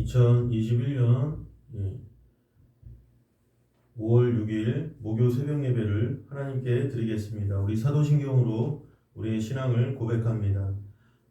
2021년 5월 6일 목요 새벽 예배를 하나님께 드리겠습니다. 우리 사도신경으로 우리의 신앙을 고백합니다.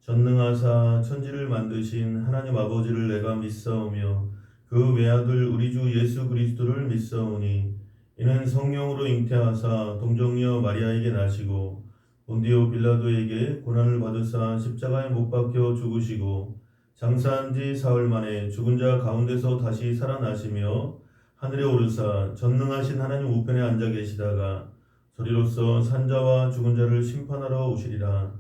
전능하사 천지를 만드신 하나님 아버지를 내가 믿사오며 그 외아들 우리 주 예수 그리스도를 믿사오니 이는 성령으로 잉태하사 동정녀 마리아에게 나시고 본디오 빌라도에게 고난을 받으사 십자가에 못 박혀 죽으시고 장사한 지 사흘 만에 죽은 자 가운데서 다시 살아나시며 하늘에 오르사 전능하신 하나님 우편에 앉아 계시다가 저리로서 산자와 죽은 자를 심판하러 오시리라.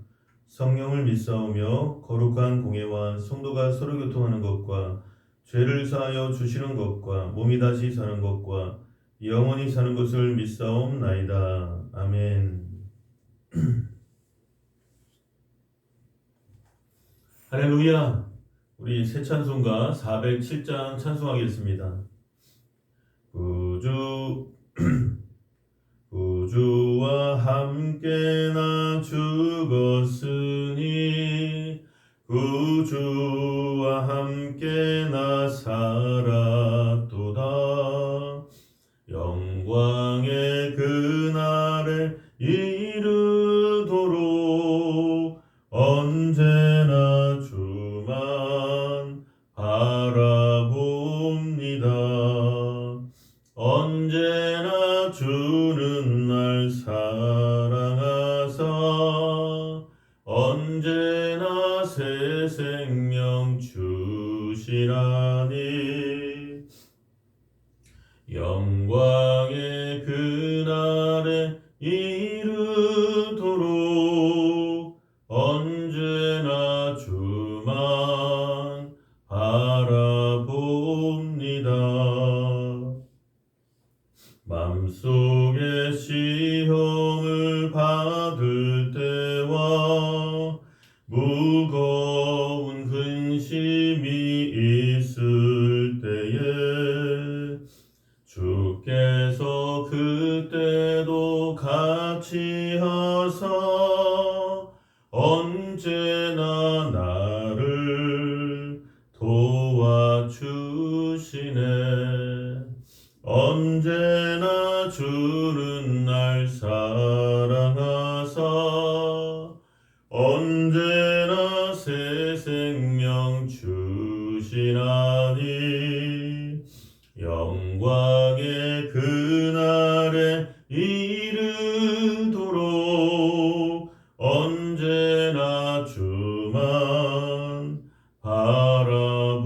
성령을 믿사오며 거룩한 공예와 성도가 서로 교통하는 것과 죄를 사하여 주시는 것과 몸이 다시 사는 것과 영원히 사는 것을 믿사옵나이다. 아멘. 할렐루야. 우리 새 찬송가 407장 찬송하겠습니다. 구주와 함께 나 죽었으니 구주와 함께 나 살았도다. 영광의 그날에 이르도록 언제나 주만 바라봅니다. 언제나 주는 날 사랑하사 언제나 새 생명 주시라니. 영광의 그날에 이르도록 언제나 주만 바라봅니다. 맘속에 시험을 받을 때와 무거운 근심이 있을 때에 주께서 그때도 같이 하사 언제나 나를 도와주시네. 언제나 주는 날 사랑하사 언제나 새 생명 주시나니. 영광의 그날에 이르도록 언제나 주만 바라봅니다.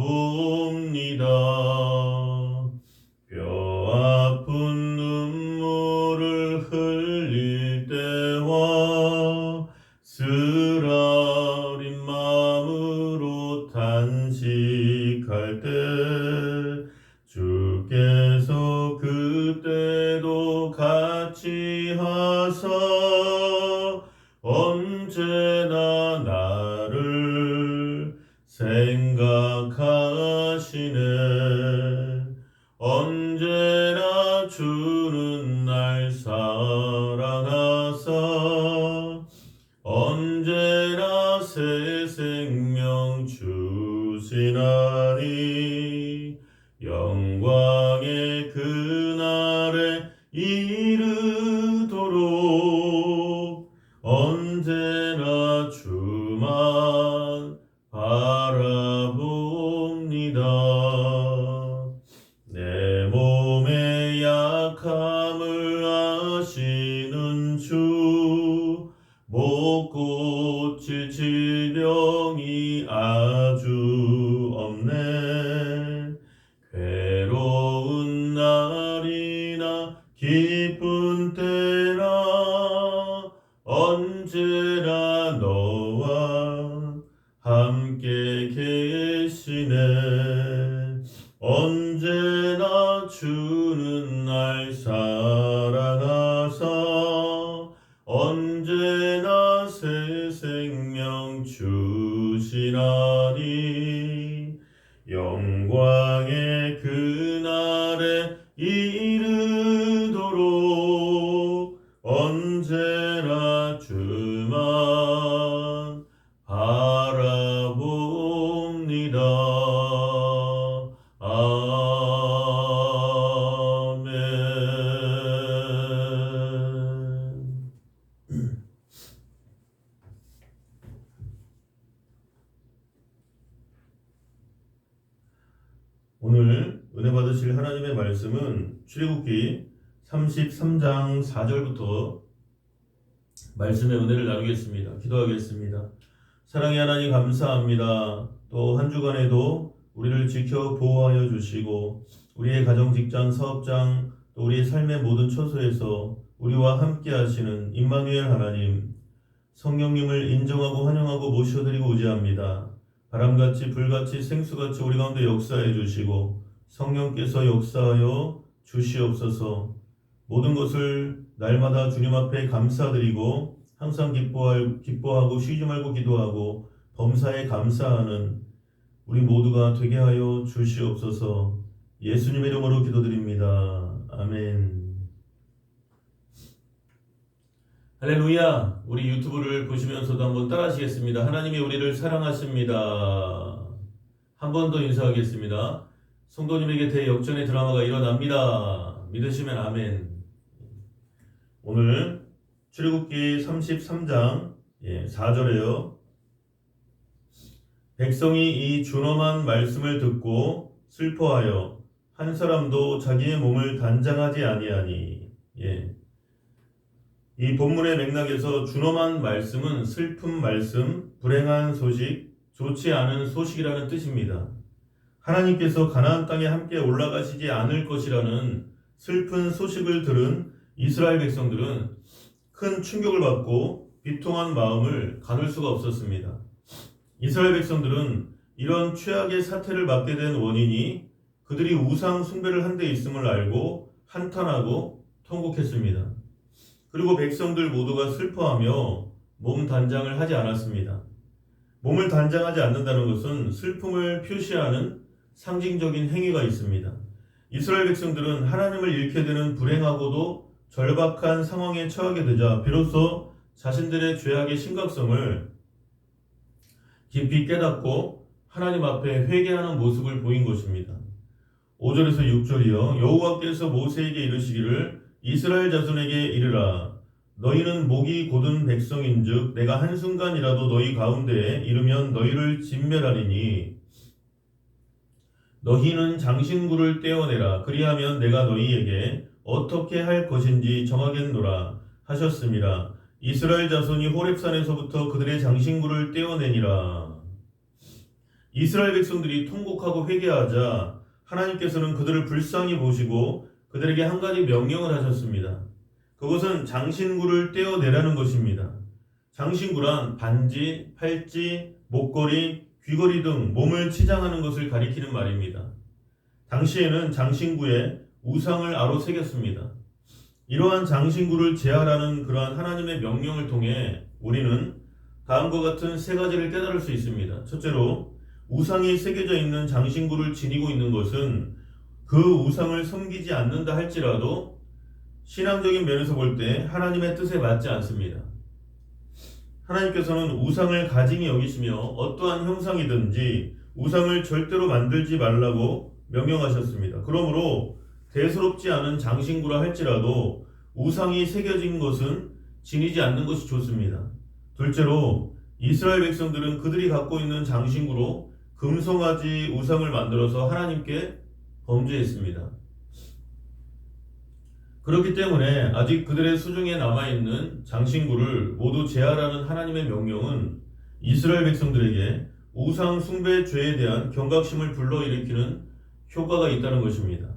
뼈아픈 눈물을 흘릴 때와 쓰라린 마음으로 탄식할 때 주께서 그때도 같이 하사 언제나 나를 생각하시네. 언제나 주는 날 사랑하사 언제나 새 생명 주시나니. 영광의 그날에 이르도록 언제나 주만 바라봅니다. 내 몸의 약함을 아시는 주, 못 고칠 질병이 아주 없네. 괴로운 날이나 기쁜 때나 언제나 너와 함께 계시네. 언제나 주는 날 사랑하사 언제나 새 생명 주시나니. 영광의 그날에 이르도록 언제나 주만 바라봅니다. 은혜 받으실 하나님의 말씀은 출애굽기 33장 4절부터 말씀의 은혜를 나누겠습니다. 기도하겠습니다. 사랑의 하나님 감사합니다. 또 한 주간에도 우리를 지켜 보호하여 주시고 우리의 가정, 직장, 사업장 또 우리의 삶의 모든 처소에서 우리와 함께 하시는 임마누엘 하나님, 성령님을 인정하고 환영하고 모셔드리고 의지합니다. 바람같이 불같이 생수같이 우리 가운데 역사해 주시고 성령께서 역사하여 주시옵소서. 모든 것을 날마다 주님 앞에 감사드리고 항상 기뻐하고 쉬지 말고 기도하고 범사에 감사하는 우리 모두가 되게 하여 주시옵소서. 예수님의 이름으로 기도드립니다. 아멘. 할렐루야. 우리 유튜브를 보시면서도 한번 따라하시겠습니다. 하나님이 우리를 사랑하십니다. 한 번 더 인사하겠습니다. 성도님에게 대역전의 드라마가 일어납니다. 믿으시면 아멘. 오늘 출애굽기 33장 4절에요. 백성이 이 준엄한 말씀을 듣고 슬퍼하여 한 사람도 자기의 몸을 단장하지 아니하니. 이 본문의 맥락에서 준엄한 말씀은 슬픈 말씀, 불행한 소식, 좋지 않은 소식이라는 뜻입니다. 하나님께서 가나안 땅에 함께 올라가시지 않을 것이라는 슬픈 소식을 들은 이스라엘 백성들은 큰 충격을 받고 비통한 마음을 가눌 수가 없었습니다. 이스라엘 백성들은 이런 최악의 사태를 맞게 된 원인이 그들이 우상 숭배를 한 데 있음을 알고 한탄하고 통곡했습니다. 그리고 백성들 모두가 슬퍼하며 몸 단장을 하지 않았습니다. 몸을 단장하지 않는다는 것은 슬픔을 표시하는 상징적인 행위가 있습니다. 이스라엘 백성들은 하나님을 잃게 되는 불행하고도 절박한 상황에 처하게 되자 비로소 자신들의 죄악의 심각성을 깊이 깨닫고 하나님 앞에 회개하는 모습을 보인 것입니다. 5절에서 6절이요. 여호와께서 모세에게 이르시기를 이스라엘 자손에게 이르라. 너희는 목이 곧은 백성인즉 내가 한순간이라도 너희 가운데에 이르면 너희를 진멸하리니 너희는 장신구를 떼어내라. 그리하면 내가 너희에게 어떻게 할 것인지 정하겠노라 하셨음이라. 이스라엘 자손이 호렙산에서부터 그들의 장신구를 떼어내니라. 이스라엘 백성들이 통곡하고 회개하자 하나님께서는 그들을 불쌍히 보시고 그들에게 한 가지 명령을 하셨습니다. 그것은 장신구를 떼어내라는 것입니다. 장신구란 반지, 팔찌, 목걸이, 귀걸이 등 몸을 치장하는 것을 가리키는 말입니다. 당시에는 장신구에 우상을 아로 새겼습니다. 이러한 장신구를 제하라는 그러한 하나님의 명령을 통해 우리는 다음과 같은 세 가지를 깨달을 수 있습니다. 첫째로, 우상이 새겨져 있는 장신구를 지니고 있는 것은 그 우상을 섬기지 않는다 할지라도 신앙적인 면에서 볼 때 하나님의 뜻에 맞지 않습니다. 하나님께서는 우상을 가증히 여기시며 어떠한 형상이든지 우상을 절대로 만들지 말라고 명령하셨습니다. 그러므로 대수롭지 않은 장신구라 할지라도 우상이 새겨진 것은 지니지 않는 것이 좋습니다. 둘째로, 이스라엘 백성들은 그들이 갖고 있는 장신구로 금송아지 우상을 만들어서 하나님께 범죄했습니다. 그렇기 때문에 아직 그들의 수중에 남아있는 장신구를 모두 제하라는 하나님의 명령은 이스라엘 백성들에게 우상 숭배 죄에 대한 경각심을 불러일으키는 효과가 있다는 것입니다.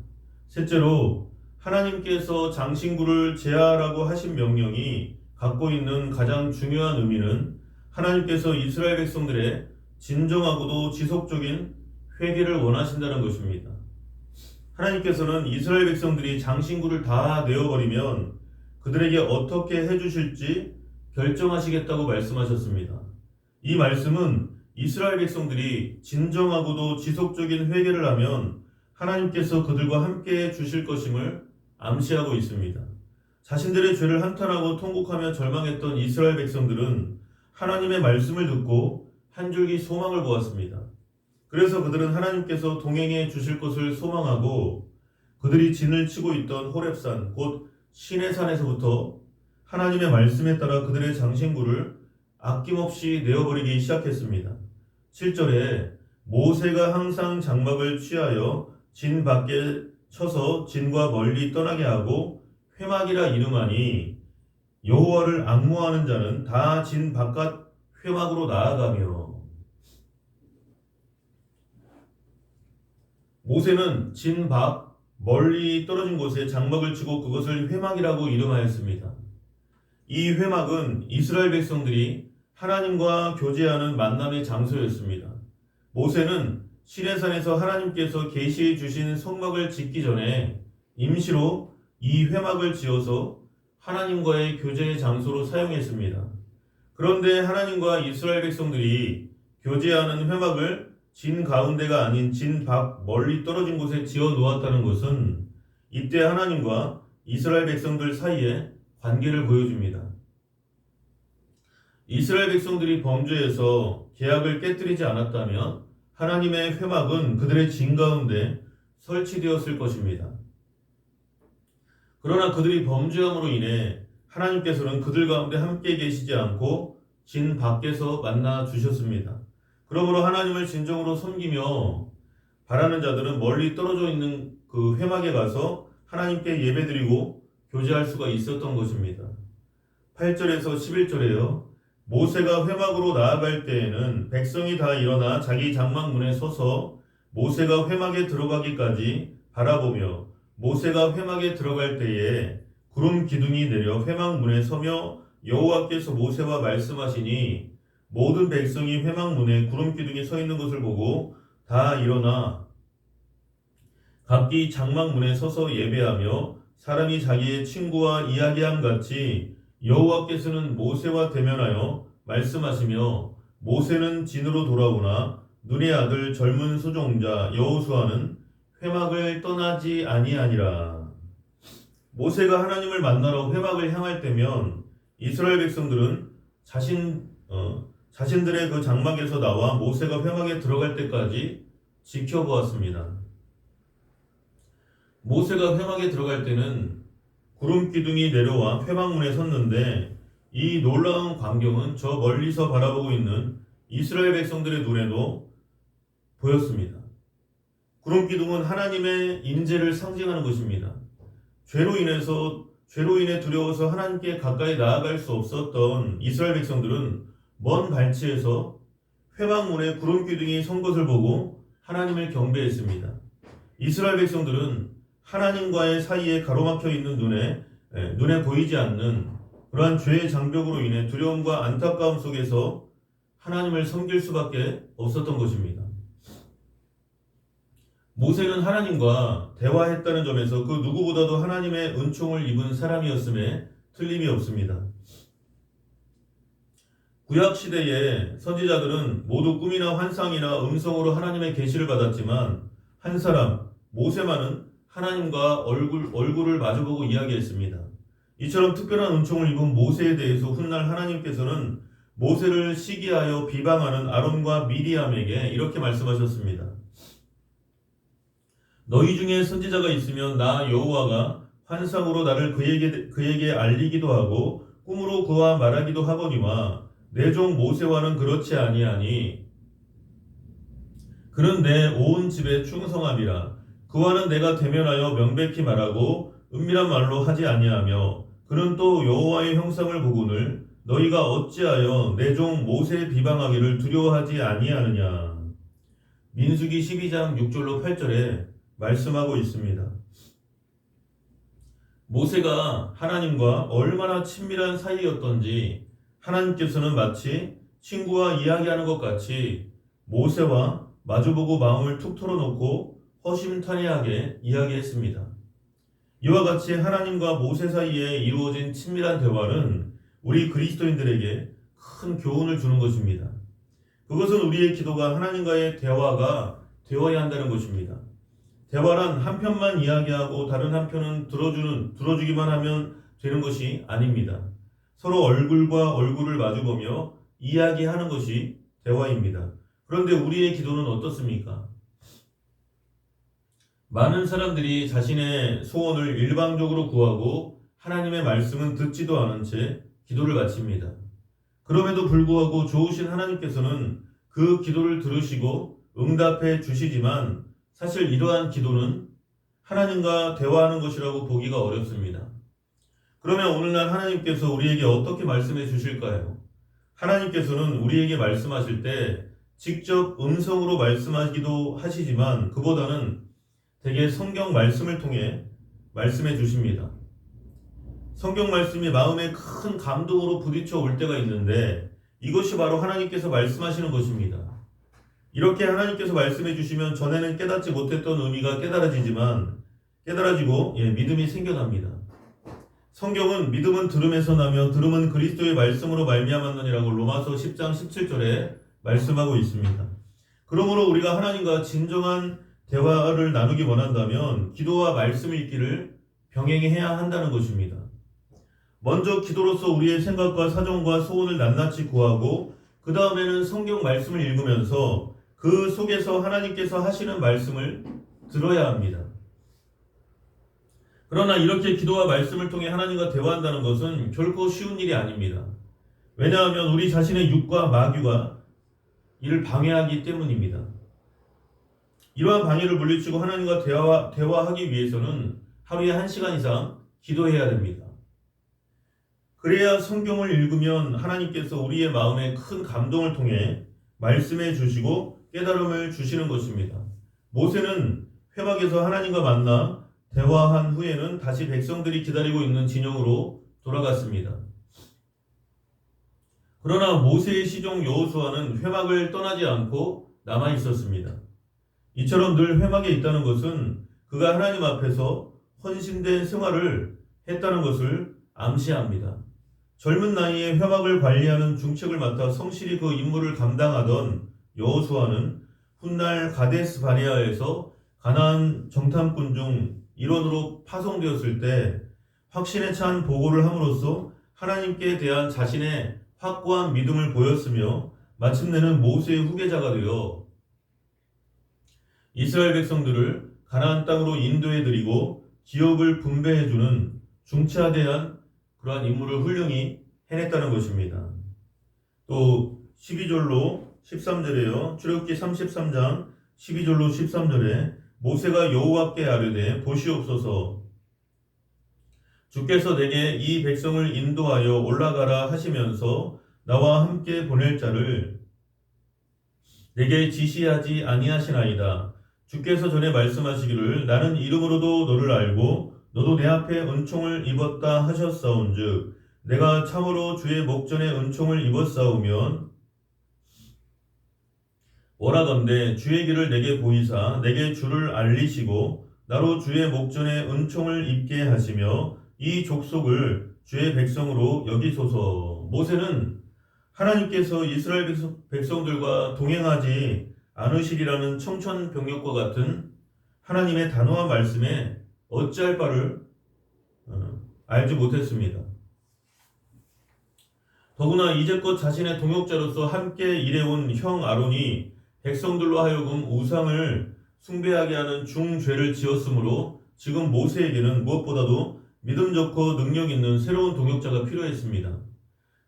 셋째로, 하나님께서 장신구를 제하라고 하신 명령이 갖고 있는 가장 중요한 의미는 하나님께서 이스라엘 백성들의 진정하고도 지속적인 회개를 원하신다는 것입니다. 하나님께서는 이스라엘 백성들이 장신구를 다 내어버리면 그들에게 어떻게 해주실지 결정하시겠다고 말씀하셨습니다. 이 말씀은 이스라엘 백성들이 진정하고도 지속적인 회개를 하면 하나님께서 그들과 함께 주실 것임을 암시하고 있습니다. 자신들의 죄를 한탄하고 통곡하며 절망했던 이스라엘 백성들은 하나님의 말씀을 듣고 한 줄기 소망을 보았습니다. 그래서 그들은 하나님께서 동행해 주실 것을 소망하고 그들이 진을 치고 있던 호렙산, 곧 신의 산에서부터 하나님의 말씀에 따라 그들의 장신구를 아낌없이 내어버리기 시작했습니다. 7절에 모세가 항상 장막을 취하여 진 밖에 쳐서 진과 멀리 떠나게 하고 회막이라 이름하니 여호와를 앙모하는 자는 다 진 바깥 회막으로 나아가며. 모세는 진 밖 멀리 떨어진 곳에 장막을 치고 그것을 회막이라고 이름하였습니다. 이 회막은 이스라엘 백성들이 하나님과 교제하는 만남의 장소였습니다. 모세는 시내산에서 하나님께서 계시해 주신 성막을 짓기 전에 임시로 이 회막을 지어서 하나님과의 교제의 장소로 사용했습니다. 그런데 하나님과 이스라엘 백성들이 교제하는 회막을 진 가운데가 아닌 진 밖 멀리 떨어진 곳에 지어 놓았다는 것은 이때 하나님과 이스라엘 백성들 사이에 관계를 보여줍니다. 이스라엘 백성들이 범죄해서 계약을 깨뜨리지 않았다면 하나님의 회막은 그들의 진 가운데 설치되었을 것입니다. 그러나 그들이 범죄함으로 인해 하나님께서는 그들 가운데 함께 계시지 않고 진 밖에서 만나 주셨습니다. 그러므로 하나님을 진정으로 섬기며 바라는 자들은 멀리 떨어져 있는 그 회막에 가서 하나님께 예배드리고 교제할 수가 있었던 것입니다. 8절에서 11절에요. 모세가 회막으로 나아갈 때에는 백성이 다 일어나 자기 장막 문에 서서 모세가 회막에 들어가기까지 바라보며 모세가 회막에 들어갈 때에 구름 기둥이 내려 회막 문에 서며 여호와께서 모세와 말씀하시니 모든 백성이 회막 문에 구름 기둥이 서 있는 것을 보고 다 일어나 각기 장막 문에 서서 예배하며 사람이 자기의 친구와 이야기함 같이 여호와께서는 모세와 대면하여 말씀하시며 모세는 진으로 돌아오나 눈의 아들 젊은 수종자 여호수아는 회막을 떠나지 아니하니라. 모세가 하나님을 만나러 회막을 향할 때면 이스라엘 백성들은 자신들의 그 장막에서 나와 모세가 회막에 들어갈 때까지 지켜보았습니다. 모세가 회막에 들어갈 때는 구름 기둥이 내려와 회막문에 섰는데 이 놀라운 광경은 저 멀리서 바라보고 있는 이스라엘 백성들의 눈에도 보였습니다. 구름 기둥은 하나님의 인재를 상징하는 것입니다. 죄로 인해 두려워서 하나님께 가까이 나아갈 수 없었던 이스라엘 백성들은 먼 발치에서 회막문에 구름 기둥이 선 것을 보고 하나님을 경배했습니다. 이스라엘 백성들은 하나님과의 사이에 가로막혀 있는 눈에 보이지 않는 그러한 죄의 장벽으로 인해 두려움과 안타까움 속에서 하나님을 섬길 수밖에 없었던 것입니다. 모세는 하나님과 대화했다는 점에서 그 누구보다도 하나님의 은총을 입은 사람이었음에 틀림이 없습니다. 구약 시대의 선지자들은 모두 꿈이나 환상이나 음성으로 하나님의 계시를 받았지만 한 사람 모세만은 하나님과 얼굴을 마주보고 이야기했습니다. 이처럼 특별한 은총을 입은 모세에 대해서 훗날 하나님께서는 모세를 시기하여 비방하는 아론과 미리암에게 이렇게 말씀하셨습니다. 너희 중에 선지자가 있으면 나 여호와가 환상으로 나를 그에게 알리기도 하고 꿈으로 그와 말하기도 하거니와 내 종 모세와는 그렇지 아니하니 그는 내 온 집에 충성함이라. 그와는 내가 대면하여 명백히 말하고 은밀한 말로 하지 아니하며 그는 또 여호와의 형상을 보거늘 너희가 어찌하여 내 종 모세 비방하기를 두려워하지 아니하느냐. 민수기 12장 6절로 8절에 말씀하고 있습니다. 모세가 하나님과 얼마나 친밀한 사이였던지 하나님께서는 마치 친구와 이야기하는 것 같이 모세와 마주보고 마음을 툭 털어놓고 허심탄회하게 이야기했습니다. 이와 같이 하나님과 모세 사이에 이루어진 친밀한 대화는 우리 그리스도인들에게 큰 교훈을 주는 것입니다. 그것은 우리의 기도가 하나님과의 대화가 되어야 한다는 것입니다. 대화란 한편만 이야기하고 다른 한편은 들어주기만 하면 되는 것이 아닙니다. 서로 얼굴과 얼굴을 마주보며 이야기하는 것이 대화입니다. 그런데 우리의 기도는 어떻습니까? 많은 사람들이 자신의 소원을 일방적으로 구하고 하나님의 말씀은 듣지도 않은 채 기도를 마칩니다. 그럼에도 불구하고 좋으신 하나님께서는 그 기도를 들으시고 응답해 주시지만 사실 이러한 기도는 하나님과 대화하는 것이라고 보기가 어렵습니다. 그러면 오늘날 하나님께서 우리에게 어떻게 말씀해 주실까요? 하나님께서는 우리에게 말씀하실 때 직접 음성으로 말씀하기도 하시지만 그보다는 대개 성경 말씀을 통해 말씀해 주십니다. 성경 말씀이 마음에 큰 감동으로 부딪혀 올 때가 있는데 이것이 바로 하나님께서 말씀하시는 것입니다. 이렇게 하나님께서 말씀해 주시면 전에는 깨닫지 못했던 의미가 깨달아지고 믿음이 생겨납니다. 성경은 믿음은 들음에서 나며 들음은 그리스도의 말씀으로 말미암았느니라고 로마서 10장 17절에 말씀하고 있습니다. 그러므로 우리가 하나님과 진정한 대화를 나누기 원한다면 기도와 말씀 읽기를 병행해야 한다는 것입니다. 먼저 기도로서 우리의 생각과 사정과 소원을 낱낱이 구하고 그 다음에는 성경 말씀을 읽으면서 그 속에서 하나님께서 하시는 말씀을 들어야 합니다. 그러나 이렇게 기도와 말씀을 통해 하나님과 대화한다는 것은 결코 쉬운 일이 아닙니다. 왜냐하면 우리 자신의 육과 마귀가 이를 방해하기 때문입니다. 이러한 방해를 물리치고 하나님과 대화하기 위해서는 하루에 1시간 이상 기도해야 됩니다. 그래야 성경을 읽으면 하나님께서 우리의 마음에 큰 감동을 통해 말씀해 주시고 깨달음을 주시는 것입니다. 모세는 회막에서 하나님과 만나 대화한 후에는 다시 백성들이 기다리고 있는 진영으로 돌아갔습니다. 그러나 모세의 시종 여호수아는 회막을 떠나지 않고 남아 있었습니다. 이처럼 늘 회막에 있다는 것은 그가 하나님 앞에서 헌신된 생활을 했다는 것을 암시합니다. 젊은 나이에 회막을 관리하는 중책을 맡아 성실히 그 임무를 감당하던 여호수아는 훗날 가데스 바네아에서 가나안 정탐꾼 중 일원으로 파송되었을 때 확신에 찬 보고를 함으로써 하나님께 대한 자신의 확고한 믿음을 보였으며 마침내는 모세의 후계자가 되어 이스라엘 백성들을 가나안 땅으로 인도해드리고 기업을 분배해주는 중차대한 그러한 임무를 훌륭히 해냈다는 것입니다. 또 12절로 13절에요. 출애굽기 33장 12절로 13절에 모세가 여호와께 아뢰되 보시옵소서 주께서 내게 이 백성을 인도하여 올라가라 하시면서 나와 함께 보낼 자를 내게 지시하지 아니하시나이다. 주께서 전에 말씀하시기를 나는 이름으로도 너를 알고 너도 내 앞에 은총을 입었다 하셨사온즉 내가 참으로 주의 목전에 은총을 입었사오면 원하건대 주의 길을 내게 보이사 내게 주를 알리시고 나로 주의 목전에 은총을 입게 하시며 이 족속을 주의 백성으로 여기소서. 모세는 하나님께서 이스라엘 백성들과 동행하지 않으시리라는 청천벽력과 같은 하나님의 단호한 말씀에 어찌할 바를 알지 못했습니다. 더구나 이제껏 자신의 동역자로서 함께 일해온 형 아론이 백성들로 하여금 우상을 숭배하게 하는 중죄를 지었으므로 지금 모세에게는 무엇보다도 믿음 좋고 능력 있는 새로운 동역자가 필요했습니다.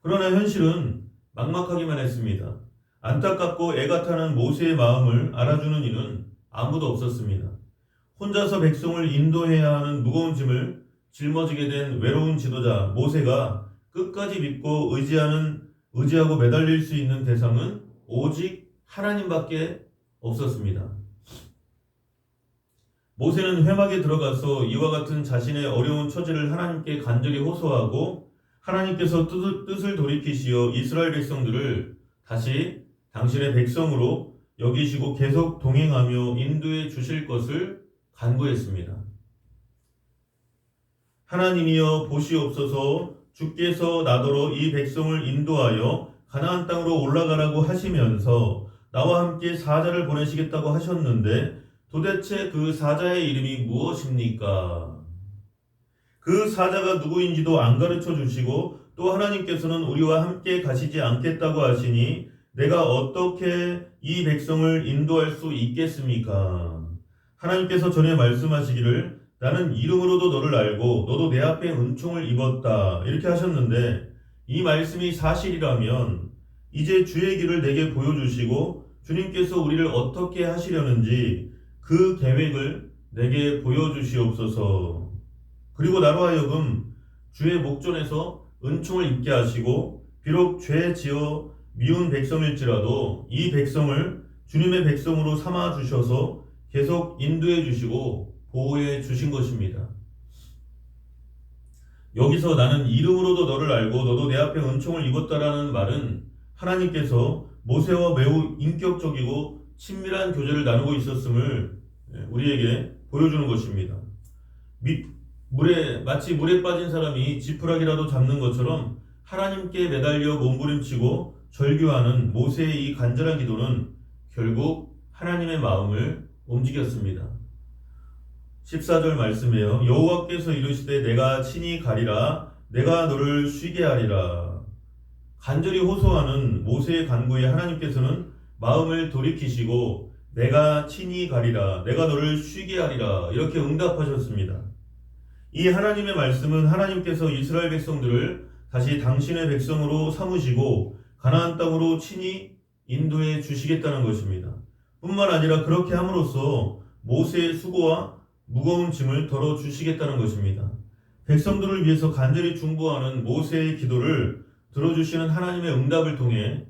그러나 현실은 막막하기만 했습니다. 안타깝고 애가 타는 모세의 마음을 알아주는 이는 아무도 없었습니다. 혼자서 백성을 인도해야 하는 무거운 짐을 짊어지게 된 외로운 지도자 모세가 끝까지 믿고 의지하고 매달릴 수 있는 대상은 오직 하나님밖에 없었습니다. 모세는 회막에 들어가서 이와 같은 자신의 어려운 처지를 하나님께 간절히 호소하고 하나님께서 뜻을 돌이키시어 이스라엘 백성들을 다시 당신의 백성으로 여기시고 계속 동행하며 인도해 주실 것을 간구했습니다. 하나님이여 보시옵소서 주께서 나더러 이 백성을 인도하여 가나안 땅으로 올라가라고 하시면서 나와 함께 사자를 보내시겠다고 하셨는데 도대체 그 사자의 이름이 무엇입니까? 그 사자가 누구인지도 안 가르쳐 주시고 또 하나님께서는 우리와 함께 가시지 않겠다고 하시니 내가 어떻게 이 백성을 인도할 수 있겠습니까? 하나님께서 전에 말씀하시기를 나는 이름으로도 너를 알고 너도 내 앞에 은총을 입었다 이렇게 하셨는데 이 말씀이 사실이라면 이제 주의 길을 내게 보여주시고 주님께서 우리를 어떻게 하시려는지 그 계획을 내게 보여주시옵소서. 그리고 나로 하여금 주의 목전에서 은총을 입게 하시고 비록 죄 지어 미운 백성일지라도 이 백성을 주님의 백성으로 삼아 주셔서 계속 인도해 주시고 보호해 주신 것입니다. 여기서 나는 이름으로도 너를 알고 너도 내 앞에 은총을 입었다라는 말은 하나님께서 모세와 매우 인격적이고 친밀한 교제를 나누고 있었음을 우리에게 보여주는 것입니다. 마치 물에 빠진 사람이 지푸라기라도 잡는 것처럼 하나님께 매달려 몸부림치고 절규하는 모세의 이 간절한 기도는 결국 하나님의 마음을 움직였습니다. 14절 말씀이에요. 여호와께서 이르시되 내가 친히 가리라 내가 너를 쉬게 하리라. 간절히 호소하는 모세의 간구에 하나님께서는 마음을 돌이키시고 내가 친히 가리라 내가 너를 쉬게 하리라 이렇게 응답하셨습니다. 이 하나님의 말씀은 하나님께서 이스라엘 백성들을 다시 당신의 백성으로 삼으시고 가나안 땅으로 친히 인도해 주시겠다는 것입니다. 뿐만 아니라 그렇게 함으로써 모세의 수고와 무거운 짐을 덜어 주시겠다는 것입니다. 백성들을 위해서 간절히 중보하는 모세의 기도를 들어주시는 하나님의 응답을 통해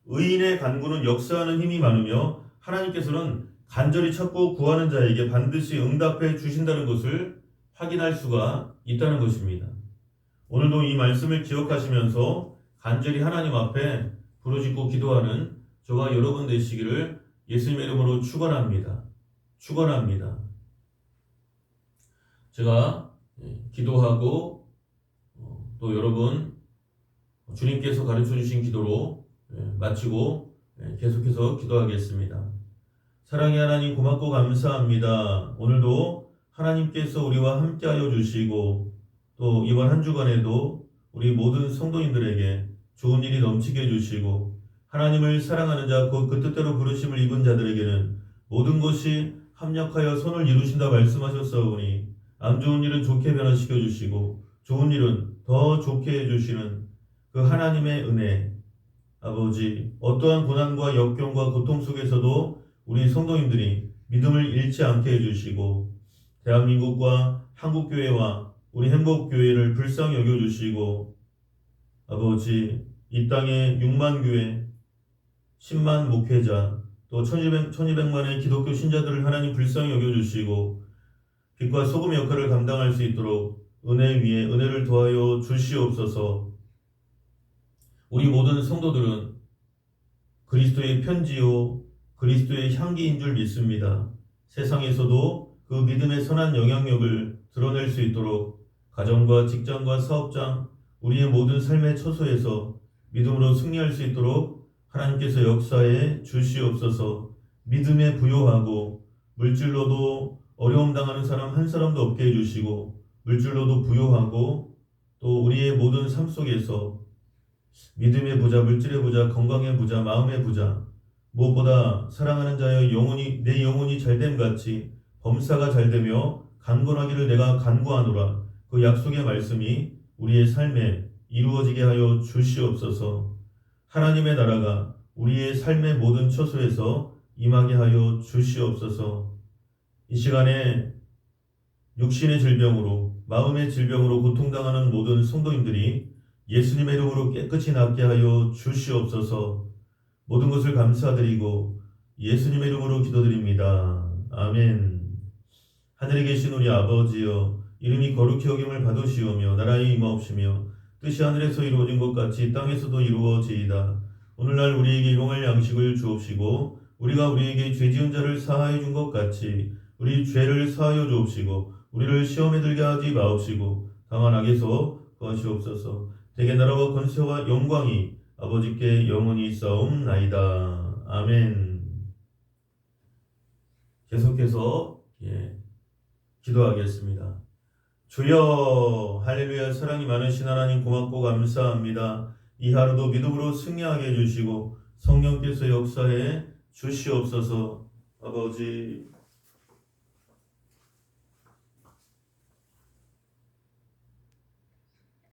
의인의 간구는 역사하는 힘이 많으며 하나님께서는 간절히 찾고 구하는 자에게 반드시 응답해 주신다는 것을 확인할 수가 있다는 것입니다. 오늘도 이 말씀을 기억하시면서 간절히 하나님 앞에 부르짖고 기도하는 저와 여러분 되시기를 예수님의 이름으로 축원합니다. 축원합니다. 제가 기도하고 또 여러분 주님께서 가르쳐 주신 기도로 마치고 계속해서 기도하겠습니다. 사랑의 하나님 고맙고 감사합니다. 오늘도 하나님께서 우리와 함께하여 주시고 또 이번 한 주간에도 우리 모든 성도님들에게 좋은 일이 넘치게 해주시고 하나님을 사랑하는 자 곧 그 뜻대로 부르심을 입은 자들에게는 모든 것이 합력하여 선을 이루신다 말씀하셨사오니 안 좋은 일은 좋게 변화시켜 주시고 좋은 일은 더 좋게 해주시는 그 하나님의 은혜 아버지 어떠한 고난과 역경과 고통 속에서도 우리 성도님들이 믿음을 잃지 않게 해주시고 대한민국과 한국교회와 우리 행복교회를 불쌍히 여겨주시고 아버지 이 땅에 6만 교회 10만 목회자 또 1200만의 기독교 신자들을 하나님 불쌍히 여겨주시고 빛과 소금의 역할을 감당할 수 있도록 은혜 위에 은혜를 더하여 주시옵소서. 우리 모든 성도들은 그리스도의 편지요 그리스도의 향기인 줄 믿습니다. 세상에서도 그 믿음의 선한 영향력을 드러낼 수 있도록 가정과 직장과 사업장 우리의 모든 삶의 처소에서 믿음으로 승리할 수 있도록 하나님께서 역사해 주시옵소서. 믿음에 부요하고 물질로도 어려움 당하는 사람 한 사람도 없게 해주시고 물질로도 부요하고 또 우리의 모든 삶 속에서 믿음의 부자, 물질의 부자, 건강의 부자, 마음의 부자 무엇보다 사랑하는 자여 영혼이 내 영혼이 잘됨 같이 범사가 잘되며 강건하기를 내가 간구하노라. 그 약속의 말씀이 우리의 삶에 이루어지게 하여 주시옵소서. 하나님의 나라가 우리의 삶의 모든 처소에서 임하게 하여 주시옵소서. 이 시간에 육신의 질병으로 마음의 질병으로 고통당하는 모든 성도님들이 예수님의 이름으로 깨끗이 낫게 하여 주시옵소서. 모든 것을 감사드리고 예수님의 이름으로 기도드립니다. 아멘. 하늘에 계신 우리 아버지여 이름이 거룩히 여김을 받으시오며 나라의 임하옵시며 뜻이 하늘에서 이루어진 것 같이 땅에서도 이루어지이다. 오늘날 우리에게 일용할 양식을 주옵시고 우리가 우리에게 죄 지은 자를 사하여 준 것 같이 우리 죄를 사하여 주옵시고 우리를 시험에 들게 하지 마옵시고 다만 악에서 구하시옵소서. 대개 나라와 권세와 영광이 아버지께 영원히 있사옵나이다. 아멘. 계속해서 기도하겠습니다. 주여 할렐루야. 사랑이 많으신 하나님 고맙고 감사합니다. 이 하루도 믿음으로 승리하게 해주시고 성령께서 역사해 주시옵소서. 아버지